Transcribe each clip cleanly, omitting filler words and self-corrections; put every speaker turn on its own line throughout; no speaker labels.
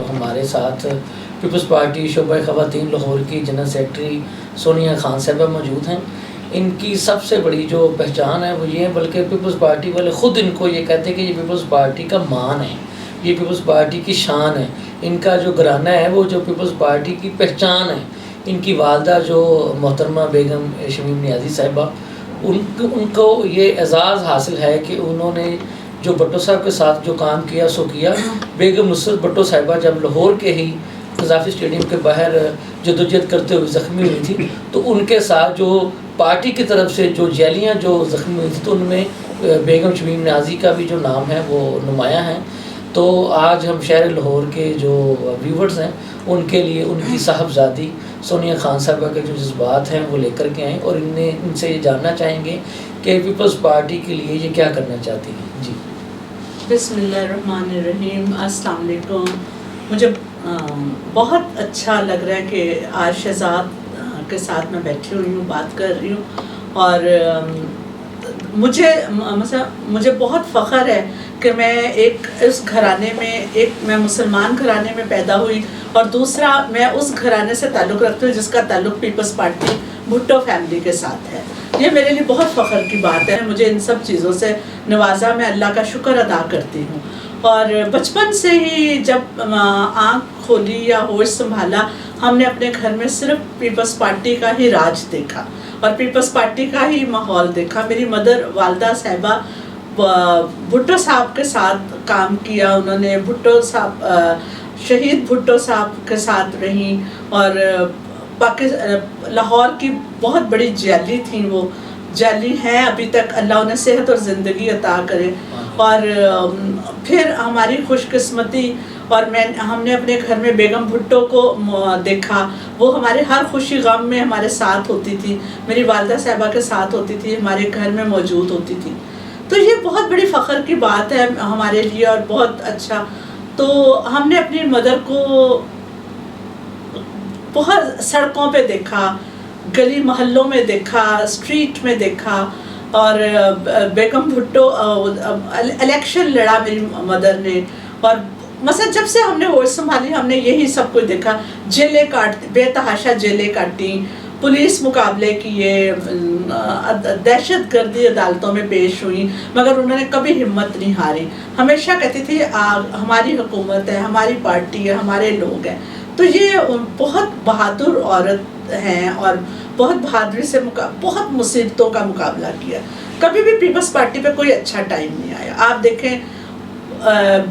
ہمارے ساتھ Peoples party شعبہ خواتین لاہور کی جنرل سیکرٹری سونیا خان صاحبہ موجود ہیں. ان کی سب سے بڑی جو پہچان ہے وہ یہ ہے، بلکہ پیپلز پارٹی والے خود ان کو یہ کہتے ہیں کہ یہ پیپلز پارٹی کا مان ہے، یہ پیپلز پارٹی کی شان ہے. ان کا جو گھرانہ ہے وہ جو پیپلز پارٹی کی پہچان ہے. ان کی والدہ جو محترمہ بیگم شمیم نیازی صاحبہ، ان کو یہ اعزاز حاصل ہے کہ انہوں نے جو بھٹو صاحب کے ساتھ جو کام کیا سو کیا. بیگم نصرت بھٹو صاحبہ جب لاہور کے ہی قذافی اسٹیڈیم کے باہر جدوجہد کرتے ہوئے زخمی ہوئی تھی تو ان کے ساتھ جو پارٹی کی طرف سے جو جیلیاں جو زخمی ہوئی تھی تو ان میں بیگم شمیم نیازی کا بھی جو نام ہے وہ نمایاں ہے. تو آج ہم شہر لاہور کے جو ویورز ہیں ان کے لیے ان کی صاحبزادی سونیا خان صاحبہ کے جو جذبات ہیں وہ لے کر کے آئیں، اور ان سے یہ جاننا چاہیں گے کہ پیپلز پارٹی کے لیے یہ کیا کرنا چاہتی ہیں. جی
بسم اللہ الرحمن الرحیم. السلام علیکم. مجھے بہت اچھا لگ رہا ہے کہ آج شہزاد کے ساتھ میں بیٹھی ہوئی ہوں، بات کر رہی ہوں، اور مجھے بہت فخر ہے کہ میں ایک اس گھرانے میں میں مسلمان گھرانے میں پیدا ہوئی، اور دوسرا میں اس گھرانے سے تعلق رکھتی ہوں جس کا تعلق پیپلز پارٹی بھٹو فیملی کے ساتھ ہے. یہ میرے لیے بہت فخر کی بات ہے. مجھے ان سب چیزوں سے نوازا، میں اللہ کا شکر ادا کرتی ہوں. اور بچپن سے ہی جب آنکھ کھولی یا ہوش سنبھالا، ہم نے اپنے گھر میں صرف پیپلز پارٹی کا ہی راج دیکھا اور پیپلز پارٹی کا ہی ماحول دیکھا. میری مدر والدہ صاحبہ بھٹو صاحب کے ساتھ کام کیا. انہوں نے بھٹو صاحب شہید بھٹو صاحب کے ساتھ رہیں، اور لاہور کی بہت بڑی جیلی تھیں. وہ جیلی ہیں ابھی تک، اللہ انہیں صحت اور زندگی عطا کرے. اور پھر ہماری خوش قسمتی، اور ہم نے اپنے گھر میں بیگم بھٹو کو دیکھا. وہ ہمارے ہر خوشی غم میں ہمارے ساتھ ہوتی تھی، میری والدہ صاحبہ کے ساتھ ہوتی تھی، ہمارے گھر میں موجود ہوتی تھی. تو یہ بہت بڑی فخر کی بات ہے ہمارے لیے، اور بہت اچھا. تو ہم نے اپنی مدر کو بہت سڑکوں پہ دیکھا، گلی محلوں میں دیکھا، اسٹریٹ میں دیکھا. اور بیگم بھٹو الیکشن لڑا میری مدر نے، اور مثلا جب سے ہم نے ہوش سنبھالی ہم نے یہی سب کچھ دیکھا. جیلیں بے تحاشا جیلیں کاٹی، پولیس مقابلے کیے، دہشت گردی عدالتوں میں پیش ہوئی، مگر انہوں نے کبھی ہمت نہیں ہاری. ہمیشہ کہتی تھی ہماری حکومت ہے، ہماری پارٹی ہے، ہمارے لوگ ہیں. تو یہ بہت بہادر عورت ہیں، اور بہت بہادری سے بہت مصیبتوں کا مقابلہ کیا. کبھی بھی پیپلز پارٹی پہ کوئی اچھا ٹائم نہیں آیا. آپ دیکھیں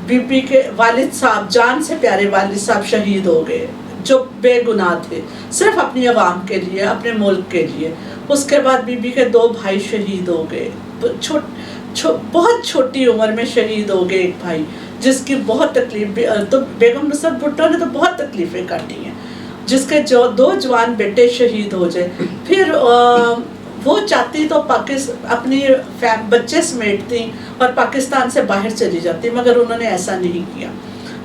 بی بی کے والد صاحب، جان سے پیارے والد صاحب شہید ہو گئے جو بے گناہ تھے، صرف اپنی عوام کے لیے، اپنے ملک کے لیے. اس کے بعد بی بی کے 2 بھائی شہید ہو گئے، بہت چھوٹی عمر میں شہید ہو گئے. ایک بھائی جس کی بہت تکلیف، تو بیگم نصرت بھٹو نے تو بہت تکلیفیں کاٹی ہیں، جس کے 2 جوان بیٹے شہید ہو جائے. پھر وہ چاہتی تو اپنی بچے سمیٹتی اور پاکستان سے باہر چلی جاتی، مگر انہوں نے ایسا نہیں کیا.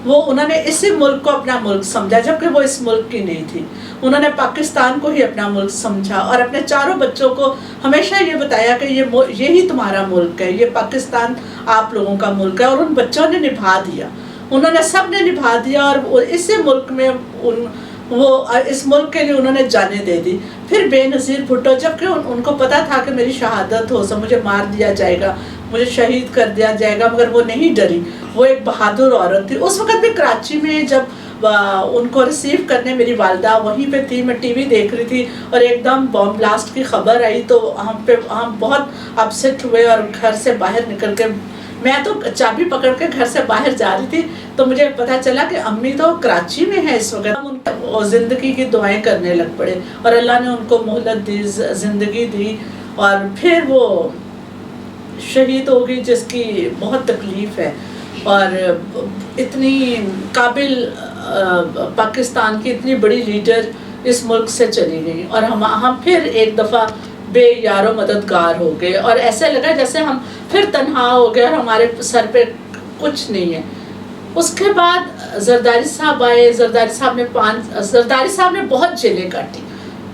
انہوں نے اسی ملک کو اپنا ملک سمجھا، جبکہ وہ اس ملک کی نہیں تھی. انہوں نے پاکستان کو ہی اپنا ملک سمجھا، اور اپنے 4 بچوں کو ہمیشہ یہ بتایا کہ یہی تمہارا ملک ہے، یہ پاکستان آپ لوگوں کا ملک ہے. اور ان بچوں نے نبھا دیا، انہوں نے سب نے نبھا دیا، اور اسی ملک میں اس ملک کے لیے انہوں نے جانیں دے دی. پھر بے نظیر بھٹو، جبکہ ان کو پتا تھا کہ میری شہادت ہو، مجھے مار دیا جائے گا، مجھے شہید کر دیا جائے گا، مگر وہ نہیں ڈری. وہ ایک بہادر عورت تھی. اس وقت بھی کراچی میں جب ان کو ریسیو کرنے میری والدہ وہیں پہ تھی، میں ٹی وی دیکھ رہی تھی، اور ایک دم بم بلاسٹ کی خبر آئی تو ہم بہت اپسیٹ ہوئے، اور گھر سے باہر نکل کے، میں تو چابی پکڑ کے گھر سے باہر جا رہی تھی تو مجھے پتا چلا کہ امی تو کراچی میں ہے اس وقت. ہم ان زندگی کی دعائیں کرنے لگ پڑے، اور اللہ نے ان کو مہلت دی، زندگی دی. اور پھر وہ شہید ہو گئی، جس کی بہت تکلیف ہے. اور اتنی قابل پاکستان کی اتنی بڑی لیڈر اس ملک سے چلی گئی، اور ہم پھر ایک دفعہ بے یار و مددگار ہو گئے، اور ایسے لگا جیسے ہم پھر تنہا ہو گئے اور ہمارے سر پہ کچھ نہیں ہے. اس کے بعد زرداری صاحب آئے. زرداری صاحب نے بہت جیلیں کاٹی،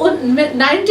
19